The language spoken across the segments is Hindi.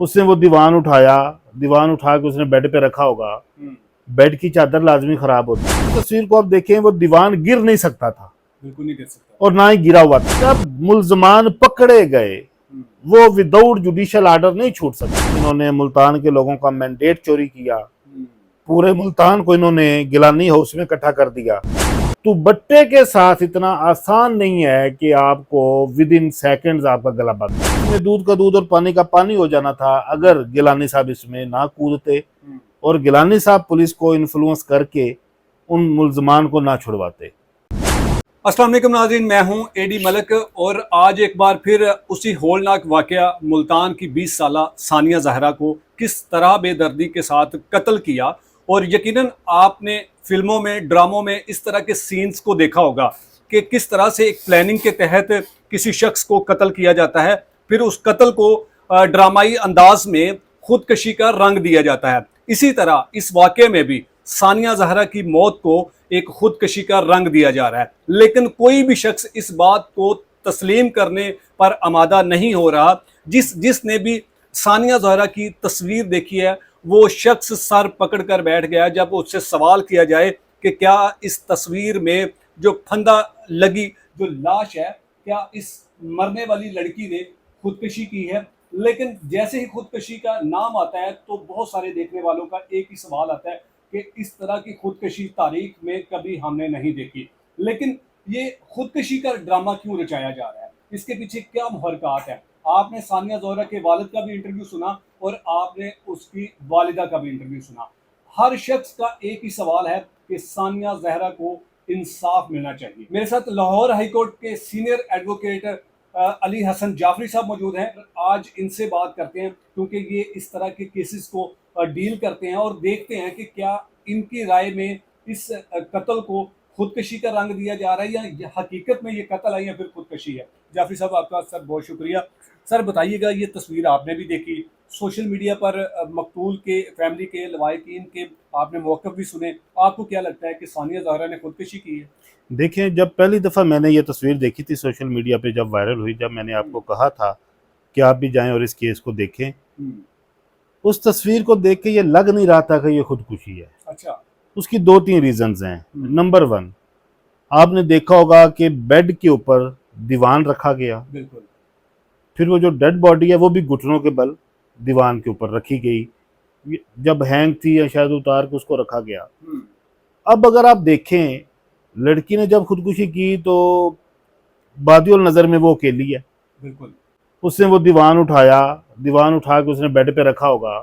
उसने वो दीवान उठा के उसने बेड पे रखा होगा। बेड की चादर लाजमी खराब होती है। तस्वीर को आप देखें, वो दीवान गिर नहीं सकता था, बिल्कुल नहीं कर सकता। और ना ही गिरा हुआ था। जब मुलजमान पकड़े गए, वो विदाउट जुडिशियल आर्डर नहीं छूट सकते। इन्होंने मुल्तान के लोगों का मैंडेट चोरी किया, पूरे मुल्तान को इन्होंने गिलानी हाउस में इकट्ठा कर दिया। तो बट्टे के साथ इतना आसान नहीं है कि आपको विद इन सेकेंड्स आपका गला बंद। इसमें दूध का दूध और पानी का पानी हो जाना था अगर गिलानी साहब इसमें ना कूदते और गिलानी साहब पुलिस को इन्फ्लुएंस करके उन मुल्जमान को ना छुड़वाते। अस्सलाम वालेकुम नाज़रीन, मैं हूं एडी मलिक और आज एक बार फिर उसी होलनाक वाकया मुल्तान की 20 साला सानिया ज़हरा को किस तरह बेदर्दी के साथ कत्ल किया। और यकीनन आपने फिल्मों में, ड्रामों में इस तरह के सीन्स को देखा होगा कि किस तरह से एक प्लानिंग के तहत किसी शख्स को कत्ल किया जाता है, फिर उस कत्ल को ड्रामाई अंदाज में खुदकशी का रंग दिया जाता है। इसी तरह इस वाकये में भी सानिया ज़हरा की मौत को एक खुदकशी का रंग दिया जा रहा है, लेकिन कोई भी शख्स इस बात को तस्लीम करने पर आमादा नहीं हो रहा। जिसने भी सानिया ज़हरा की तस्वीर देखी है, वो शख्स सर पकड़ कर बैठ गया जब उससे सवाल किया जाए कि क्या इस तस्वीर में जो फंदा लगी जो लाश है, क्या इस मरने वाली लड़की ने खुदकशी की है। लेकिन जैसे ही खुदकशी का नाम आता है तो बहुत सारे देखने वालों का एक ही सवाल आता है कि इस तरह की खुदकशी तारीख में कभी हमने नहीं देखी। लेकिन ये खुदकशी का ड्रामा क्यों रचाया जा रहा है, इसके पीछे क्या मुहरकात है। आपने सानिया ज़हरा के वालिद का भी इंटरव्यू सुना और आपने उसकी वालिदा का भी इंटरव्यू सुना। हर शख्स का एक ही सवाल है कि सानिया ज़हरा को इंसाफ मिलना चाहिए। मेरे साथ लाहौर हाईकोर्ट के सीनियर एडवोकेट अली हसन जाफरी साहब मौजूद हैं। आज इनसे बात करते हैं क्योंकि ये इस तरह के केसेस को डील करते हैं और देखते हैं कि क्या इनकी राय में इस कत्ल को खुदकशी का रंग दिया जा रहा है या हकीकत में ये कत्ल है या फिर खुदकशी है। जाफरी साहब आपका सर बहुत शुक्रिया। सर बताइएगा, ये तस्वीर आपने भी देखी, सोशल मीडिया पर मकतूल के फैमिली के लवाहिकीन के आपने मौक़िफ़ भी सुने, आपको क्या लगता है कि सानिया ज़हरा ने खुदकशी की है? देखें, जब पहली दफ़ा मैंने ये तस्वीर देखी थी सोशल मीडिया पे, जब वायरल हुई, जब मैंने आपको कहा था कि आप भी जाएं और इस केस को देखें, उस तस्वीर को देख के ये लग नहीं रहा था कि ये खुदकुशी है। अच्छा। उसकी 2-3 रीजंस हैं। नंबर 1, आपने देखा होगा कि बेड के ऊपर दीवान रखा गया, बिल्कुल। फिर वो जो डेड बॉडी है वो भी घुटनों के बल दीवान के ऊपर रखी गई। जब हैंग थी या शायद उतार के उसको रखा गया। अब अगर आप देखें, लड़की ने जब खुदकुशी की तो बादियोल नज़र में वो अकेली है। बिल्कुल। उसने वो दीवान उठा के उसने बेड पे रखा होगा।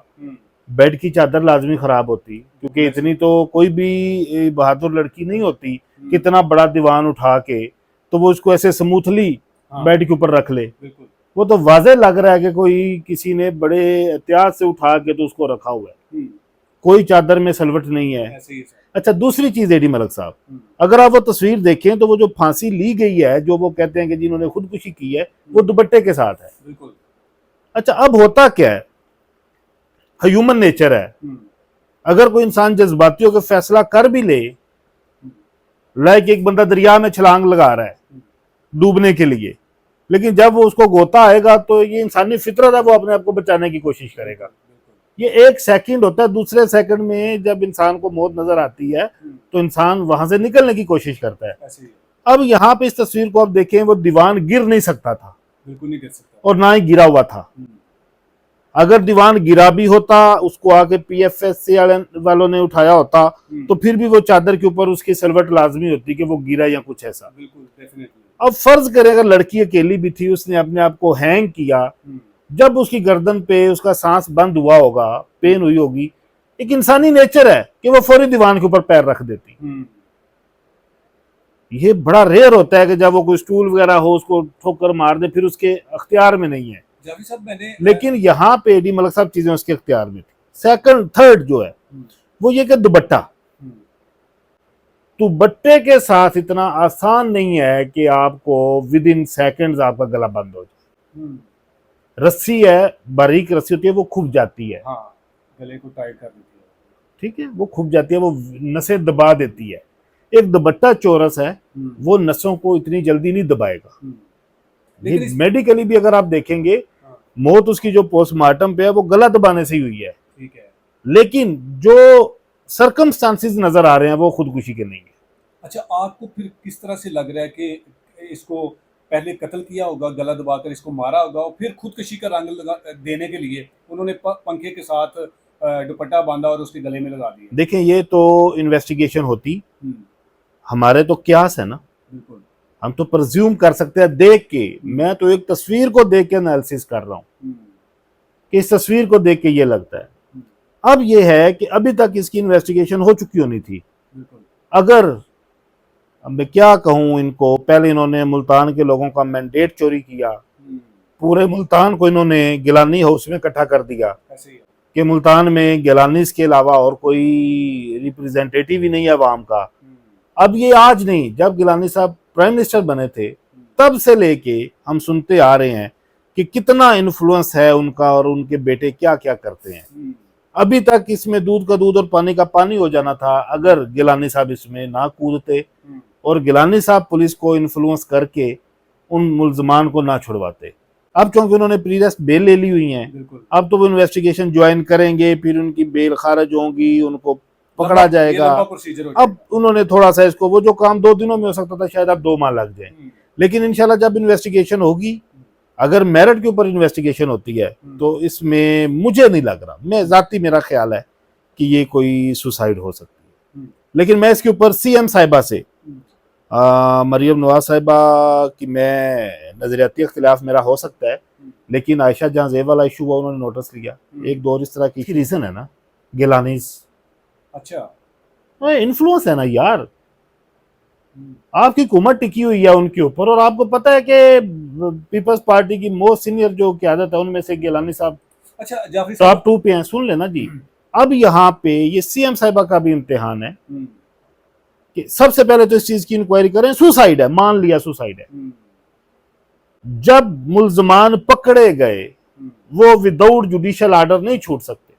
बेड की चादर लाजमी खराब होती, क्योंकि इतनी तो कोई भी बहादुर लड़की नहीं होती कि इतना बड़ा दीवान उठा के तो वो उसको ऐसे स्मूथली बेड के ऊपर रख ले। वो तो वाज़े लग रहा है कि कोई किसी ने बड़े एहतियात से उठा के तो उसको रखा हुआ है, कोई चादर में सलवट नहीं है। अच्छा, दूसरी चीज एडी मलिक साहब, अगर आप वो तस्वीर देखें तो वो जो फांसी ली गई है, जो वो कहते हैं कि जिन्होंने खुदकुशी की है, वो दुपट्टे के साथ है। बिल्कुल। अच्छा, अब होता क्या है, ह्यूमन नेचर है, अगर कोई इंसान जज्बातियों के फैसला कर भी ले, लाइक एक बंदा दरिया में छलांग लगा रहा है डूबने के लिए, लेकिन जब वो उसको गोता आएगा तो ये इंसानी फितरत है, वो अपने आप को बचाने की कोशिश करेगा। ये 1 सेकंड होता है, दूसरे सेकंड में जब इंसान को मौत नजर आती है तो इंसान वहां से निकलने की कोशिश करता है। अब यहाँ पे इस तस्वीर को आप देखें, वो दीवान गिर नहीं सकता था, बिल्कुल नहीं गिर सकता, और ना ही गिरा हुआ था। अगर दीवान गिरा भी होता, उसको आके PFS वालों ने उठाया होता, तो फिर भी वो चादर के ऊपर उसकी सलवट लाजमी होती कि वो गिरा या कुछ ऐसा। अब फर्ज करें अगर लड़की अकेली भी थी, उसने अपने आप को हैंग किया, जब उसकी गर्दन पे उसका सांस बंद हुआ होगा, पेन हुई होगी, एक इंसानी नेचर है कि वो फौरी दीवान के ऊपर पैर रख देती। ये बड़ा रेयर होता है कि जब वो कोई स्टूल वगैरह हो उसको ठोकर मार दे, फिर उसके अख्तियार में नहीं है। लेकिन यहाँ पे एडी मलिक साहब चीजें उसके अख्तियार में थी। सेकंड, थर्ड जो है वो ये कि दुपट्टे के साथ इतना आसान नहीं है कि आपको विद इन सेकेंड्स आपका गला बंद हो जाए। रस्सी है, बारीक रस्सी होती है, वो खुब जाती है। हाँ, गले को टाइट कर देती है। ठीक है, वो खुब जाती है, वो नसें दबा देती है। एक दुपट्टा चौरस है, वो नसों को इतनी जल्दी नहीं दबाएगा। मेडिकली भी अगर आप देखेंगे मौत उसकी जो पोस्टमार्टम पे है वो गला दबाने से ही हुई है, ठीक है। लेकिन जो सरकमस्टांसिस नजर आ रहे हैं वो खुदकुशी के नहीं है। अच्छा, आपको फिर किस तरह से लग रहा है कि इसको पहले कत्ल किया होगा, गला दबाकर इसको मारा होगा और फिर खुदकुशी का रंग लगा देने के लिए उन्होंने पंखे के साथ दुपट्टा बांधा और उसके गले में लगा दिया? देखें, ये तो इन्वेस्टिगेशन होती, हम्म, हमारे तो क्यास है ना, बिल्कुल। हम तो प्रज्यूम कर सकते हैं देख के। मैं तो एक तस्वीर को देख के एनालिसिस कर रहा हूं हम्म, कि इस तस्वीर को देख के ये लगता है। हम्म, अब ये है कि अभी तक इसकी इन्वेस्टिगेशन हो चुकी होनी थी। बिल्कुल। अगर, अब मैं क्या कहूं इनको, पहले इन्होंने मुल्तान के लोगों का मैंडेट चोरी किया, पूरे मुल्तान को इन्होंने गिलानी हाउस में इकट्ठा कर दिया ऐसे ही है। कि मुल्तान में गिलानीस के अलावा और कोई रिप्रेजेंटेटिव ही नहीं है अवाम का। अब ये आज नहीं, जब गिलानी साहब प्राइम मिनिस्टर बने थे तब से लेके हम सुनते आ रहे हैं कि कितना इन्फ्लुएंस है उनका और उनके बेटे क्या क्या करते हैं। अभी तक इसमें दूध का दूध और पानी का पानी हो जाना था अगर गिलानी साहब इसमें ना कूदते और गिलानी साहब पुलिस को इन्फ्लुएंस करके उन मुल्जमान को ना छुड़वाते। अब क्योंकि उन्होंने प्रीरेस्ट बेल ले ली हुई है, अब तो वो इन्वेस्टिगेशन ज्वाइन करेंगे, फिर उनकी बेल खारिज होगी, उनको पकड़ा जाएगा। अब उन्होंने थोड़ा सा इसको, वो जो काम 2 दिनों में हो सकता था शायद अब 2 माह लग जाए, लेकिन इंशाल्लाह जब इन्वेस्टिगेशन होगी, अगर मेरिट के ऊपर इन्वेस्टिगेशन होती है तो इसमें मुझे नहीं लग रहा, मैं जाती मेरा ख्याल है कि ये कोई सुसाइड हो सकती है। लेकिन मैं इसके ऊपर सीएम साहिबा से, मरियम नवाज साहिबा की, मैं नजरियाती इख्तिलाफ मेरा हो सकता है, लेकिन आयशा जहाँ जेब वाला इशू हुआ उन्होंने नोटिस लिया, एक दो और इस तरह की रीजन है ना गिलानीस। अच्छा, इन्फ्लुएंस है ना यार, आपकी हुकूमत टिकी हुई है उनके ऊपर, और आपको पता है कि पीपल्स पार्टी की मोस्ट सीनियर जो क्यादत है उनमें से गिलानी साहब अच्छा जाफरी टॉप 2 पे हैं। सुन लेना जी, अब यहाँ पे ये सीएम साहिबा का भी इम्तिहान है कि सबसे पहले तो इस चीज की इंक्वायरी करें। सुसाइड है, मान लिया सुसाइड है, जब मुल्जमान पकड़े गए वो विदाउट जुडिशियल ऑर्डर नहीं छूट सकते,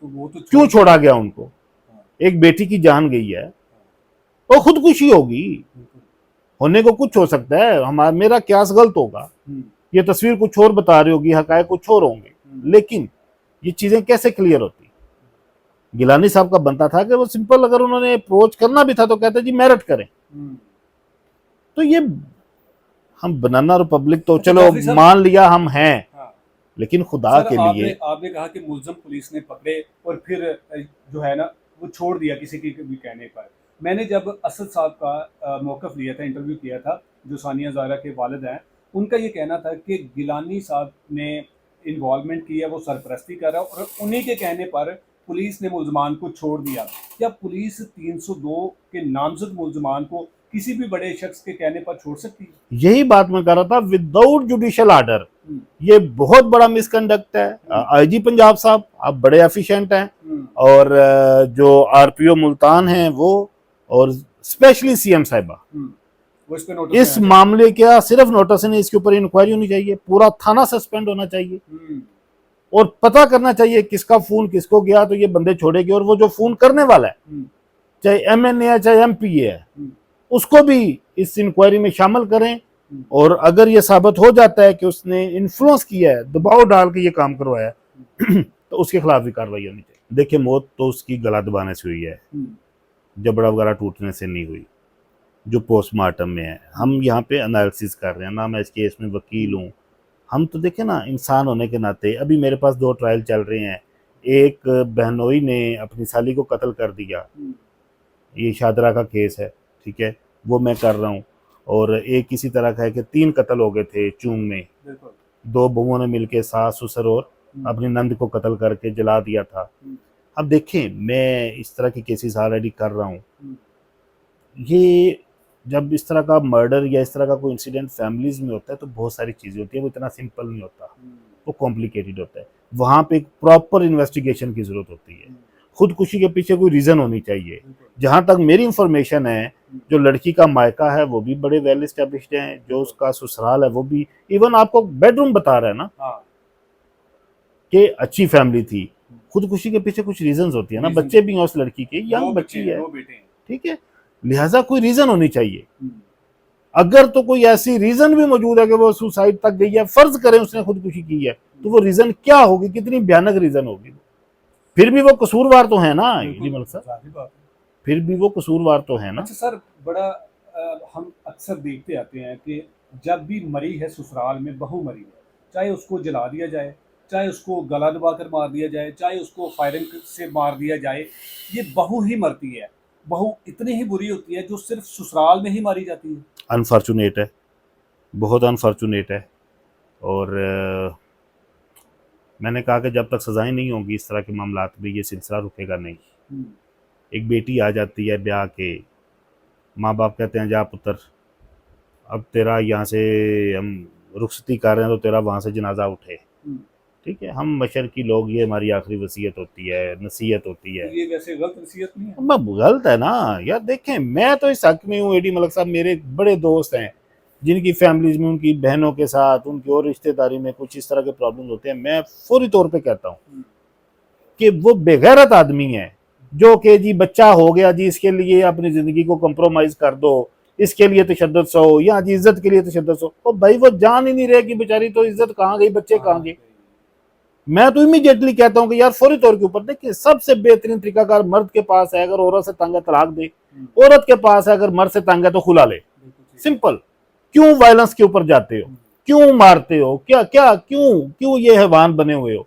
तो वो तो क्यों छोड़ा गया उनको? एक बेटी की जान गई है, वो खुदकुशी होगी, होने को कुछ हो सकता है, हमारा मेरा क्यास गलत होगा, ये तस्वीर कुछ और बता रही होगी, हकायक कुछ और होंगे, लेकिन ये चीजें कैसे क्लियर होती? गिलानी साहब का बनता था कि वो सिंपल, अगर उन्होंने अप्रोच करना भी था तो कहते जी मेरिट करें। तो ये हम बनाना रिपब्लिक तो अच्छा, चलो मान लिया हम हैं, लेकिन खुदा के लिए आपने कहा कि मुल्ज़म पुलिस ने पकड़े और फिर जो है ना वो छोड़ दिया किसी की भी कहने पर। मैंने जब असद साहब का मौक़िफ़ लिया था, इंटरव्यू किया था, जो सानिया ज़हरा के वालिद हैं, उनका ये कहना था कि गिलानी साहब ने इन्वॉल्वमेंट की है, वो सरपरस्ती कर रहा है और उन्हीं के कहने पर पुलिस ने मुल्ज़मान को छोड़ दिया। क्या पुलिस 302 के नामजद मुल्ज़मान को किसी भी बड़े शख्स के कहने पर छोड़ सकती है? यही बात मैं कर रहा था, विदाउट जुडिशियल ऑर्डर। ये बहुत बड़ा मिसकंडक्ट है। आईजी पंजाब साहब आप बड़े एफिशिएंट हैं, और जो आरपीओ मुल्तान हैं वो, और स्पेशली सीएम साहिबा, इस मामले का सिर्फ नोटिस नहीं, इसके ऊपर इंक्वायरी होनी चाहिए, पूरा थाना सस्पेंड होना चाहिए और पता करना चाहिए किसका फोन किसको गया, तो ये बंदे छोड़ेंगे। और वो जो फोन करने वाला है, चाहे एमएनए है चाहे एमपीए है, उसको भी इस इंक्वायरी में शामिल करें, और अगर ये साबित हो जाता है कि उसने इन्फ्लुएंस किया है, दबाव डाल के ये काम करवाया तो उसके खिलाफ भी कार्रवाई होनी चाहिए। देखिए, मौत तो उसकी गला दबाने से हुई है, जबड़ा वगैरह टूटने से नहीं हुई, जो पोस्टमार्टम में है। हम यहाँ पे एनालिसिस कर रहे हैं ना, मैं इस केस में वकील हूँ, हम तो देखें ना इंसान होने के नाते। अभी मेरे पास 2 ट्रायल चल रहे हैं, एक बहनोई ने अपनी साली को कत्ल कर दिया, ये शादरा का केस है, ठीक है, वो मैं कर रहा हूँ, और एक इसी तरह का है कि 3 कत्ल हो गए थे चूंग में, 2 बहुओं ने मिलकर सास ससुर और अपनी नंद को कत्ल करके जला दिया था। अब देखें, मैं इस तरह के केसेस ऑलरेडी कर रहा हूँ, ये जब इस तरह का मर्डर या इस तरह का कोई इंसिडेंट फैमिलीज में होता है तो बहुत सारी चीज़ें होती है, वो इतना सिंपल नहीं होता, वो कॉम्प्लिकेटेड होता है। वहाँ पे एक प्रॉपर इन्वेस्टिगेशन की ज़रूरत होती है, खुदकुशी के पीछे कोई रीज़न होनी चाहिए। जहाँ तक मेरी इंफॉर्मेशन है, जो लड़की का मायका है वो भी बड़े वेल एस्टेब्लिश्ड हैं, जो उसका ससुराल है वो भी, इवन आपको बेडरूम बता रहा है ना कि अच्छी फैमिली थी। खुदकुशी के पीछे कुछ रीजंस होती है ना, बच्चे भी हैं उस लड़की के, यंग बच्ची है, ठीक है, लिहाजा कोई रीजन होनी चाहिए। अगर तो कोई ऐसी रीजन भी मौजूद है कि वो सुसाइड तक गई है, फर्ज करें उसने खुदकुशी की है, तो वो रीजन क्या होगी, कितनी भयानक रीजन होगी, फिर भी वो कसूरवार तो है ना बिल्कुल, ईडी मलिक साहब, जाहिर बात है। फिर भी वो कसूरवार तो है ना। अच्छा सर, बड़ा हम अक्सर देखते आते हैं कि जब भी मरी है ससुराल में, बहू मरी है, चाहे उसको जला दिया जाए, चाहे उसको गला दबाकर मार दिया जाए, चाहे उसको फायरिंग से मार दिया जाए, ये बहू ही मरती है। बहू इतनी ही बुरी होती है जो सिर्फ ससुराल में ही मारी जाती है। अनफॉर्चुनेट है, बहुत अनफॉर्चुनेट है। और मैंने कहा कि जब तक सजाएं नहीं होंगी इस तरह के मामलात में ये सिलसिला रुकेगा नहीं। हम्म, एक बेटी आ जाती है ब्याह के, माँ बाप कहते हैं जा पुत्र, अब तेरा यहाँ से हम रुखसती कर रहे हैं तो तेरा वहाँ से जनाजा उठे। हम्म। ठीक है, हम मशरकी लोग, ये हमारी आखिरी वसीयत होती है, नसीहत होती है। तो ये वैसे गलत नसीहत नहीं है। अब गलत है ना यार। देखें, मैं तो इस हक में हूँ, एडी मलिक साहब मेरे बड़े दोस्त हैं जिनकी फैमिलीज में उनकी बहनों के साथ, उनकी और रिश्तेदारी में कुछ इस तरह के प्रॉब्लम होते हैं। मैं फौरी तौर पे कहता हूँ कि वो बेगैरत आदमी है जो कि जी बच्चा हो गया जी, इसके लिए अपनी ज़िंदगी को कंप्रोमाइज़ कर दो, इसके लिए तशद्दुद सो, या जी इज्जत के लिए तशद्दुद सो। ओ भाई, वो जान ही नहीं रहेगी बेचारी, तो इज्जत कहाँ गई, बच्चे कहाँ गए। मैं तो इमीडिएटली कहता हूँ कि यार फौरी तौर के ऊपर देखिए, सबसे बेहतरीन तरीकाकार मर्द के पास है, अगर औरत से तंग है तलाक दे, औरत के पास है अगर मर्द से तंग है तो खुला ले। सिंपल। क्यों वायलेंस के ऊपर जाते हो, क्यों मारते हो, क्या क्या क्यों क्यों ये हैवान बने हुए हो।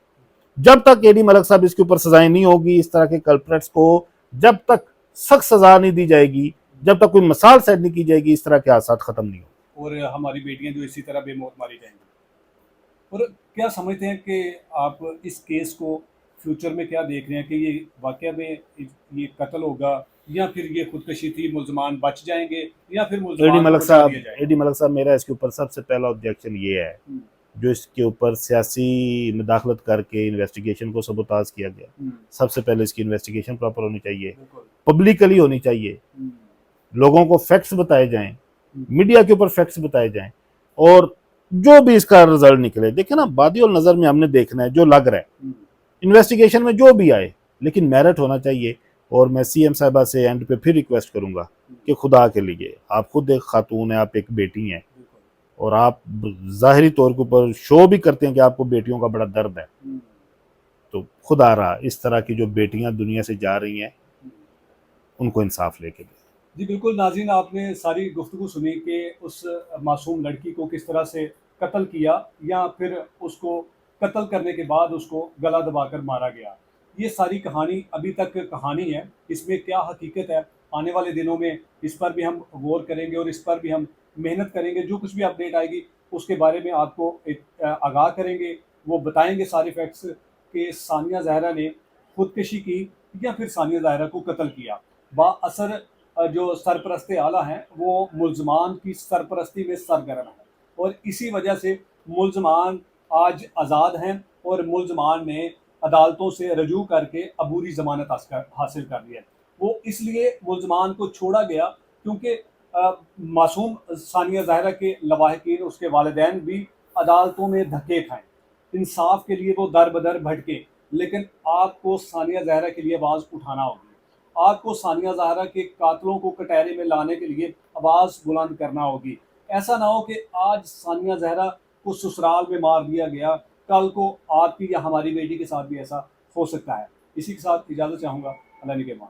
जब तक एडी मलिक साहब इसके ऊपर सजाएं नहीं होगी, इस तरह के कल्प्रेट्स को जब तक सख्त सजा नहीं दी जाएगी, जब तक कोई मिसाल सेट नहीं की जाएगी, इस तरह के हादसा खत्म नहीं हो। और हमारी बेटियां जो इसी तरह बेमौत मारी जाएंगी। और क्या समझते हैं कि आप इस केस को फ्यूचर में क्या देख रहे हैं कि ये वाकया में ये कत्ल होगा, या फिर ये खुदकशी थी, मुलजमान बच जाएंगे, या फिर एडी मुलजमान को मलिक बचा साहब, दिया जाएगा। एडी मलिक साहब, मेरा इसके ऊपर सबसे पहला ऑब्जेक्शन ये है, जो इसके ऊपर सियासी मुदाखलत करके इन्वेस्टिगेशन को सबोताज किया गया। सबसे पहले इसकी इन्वेस्टिगेशन प्रॉपर होनी चाहिए, बिल्कुल। पब्लिकली होनी चाहिए, लोगों को फैक्ट्स बताए जाएं, मीडिया के ऊपर फैक्ट्स बताए जाएं, और जो भी इसका रिजल्ट निकले, देखे ना, बादी और नजर में हमने देखना है जो लग रहा है, इन्वेस्टिगेशन में जो भी आए, लेकिन मेरिट होना चाहिए। और मैं सीएम साहबा से एंड पे फिर रिक्वेस्ट करूंगा कि खुदा के लिए, आप खुद एक खातून है, आप एक बेटी हैं, और आप ज़ाहिरी तौर के ऊपर शो भी करते हैं कि आपको बेटियों का बड़ा दर्द है, तो खुदा रहा इस तरह की जो बेटियां दुनिया से जा रही हैं उनको इंसाफ लेके दे। जी बिल्कुल नाज़रीन, आपने सारी गुफ्तगू सुनी कि उस मासूम लड़की को किस तरह से कत्ल किया, या फिर उसको कत्ल करने के बाद उसको गला दबाकर मारा गया। ये सारी कहानी अभी तक कहानी है, इसमें क्या हकीकत है, आने वाले दिनों में इस पर भी हम गौर करेंगे और इस पर भी हम मेहनत करेंगे। जो कुछ भी अपडेट आएगी उसके बारे में आपको आगाह करेंगे, वो बताएंगे सारे फैक्ट्स कि सानिया ज़हरा ने खुदकशी की या फिर सानिया ज़हरा को कत्ल किया। बाअसर जो सरपरस्त आला हैं वो मुल्ज़मान की सरपरस्ती में सरगर्म हैं, और इसी वजह से मुल्ज़मान आज आज़ाद हैं, और मुल्ज़मान ने अदालतों से रजू करके अबूरी ज़मानत हासिल कर ली है। वो इसलिए मुल्ज़मान को छोड़ा गया क्योंकि मासूम सानिया ज़हरा के लवाहिकीन, उसके वालिदैन भी अदालतों में धक्के खाएं, इंसाफ के लिए वो दर बदर भटके। लेकिन आपको सानिया ज़हरा के लिए आवाज़ उठाना होगी, आपको सानिया ज़हरा के कातलों को कटहरे में लाने के लिए आवाज़ बुलंद करना होगी। ऐसा ना हो कि आज सानिया ज़हरा को ससुराल में मार दिया गया, कल को आपकी या हमारी बेटी के साथ भी ऐसा हो सकता है। इसी के साथ इजाज़त चाहूँगा। अल्लाह निगहबान।